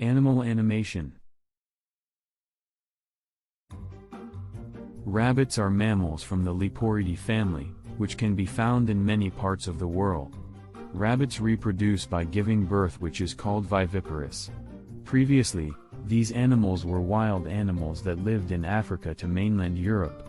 Animal animation. Rabbits are mammals from the Leporidae family, which can be found in many parts of the world. Rabbits reproduce by giving birth, which is called viviparous. Previously, these animals were wild animals that lived in Africa to mainland Europe.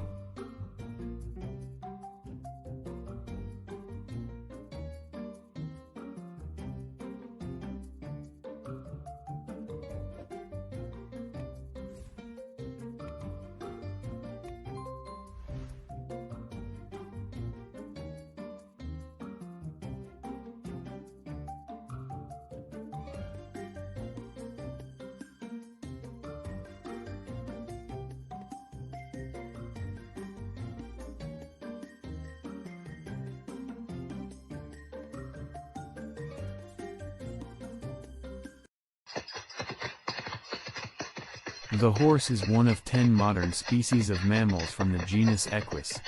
The horse is one of 10 modern species of mammals from the genus Equus.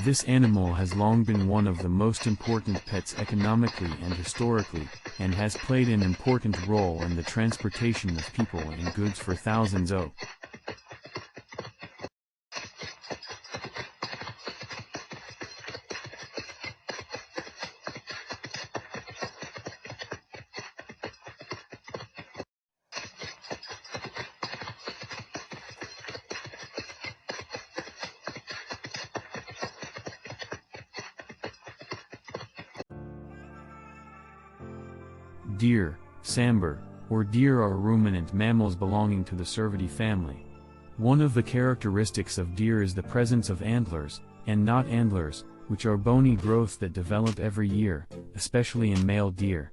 This animal has long been one of the most important pets economically and historically, and has played an important role in the transportation of people and goods for thousands of Deer, sambar, or deer are ruminant mammals belonging to the Cervidae family. One of the characteristics of deer is the presence of antlers, and not antlers, which are bony growths that develop every year, especially in male deer.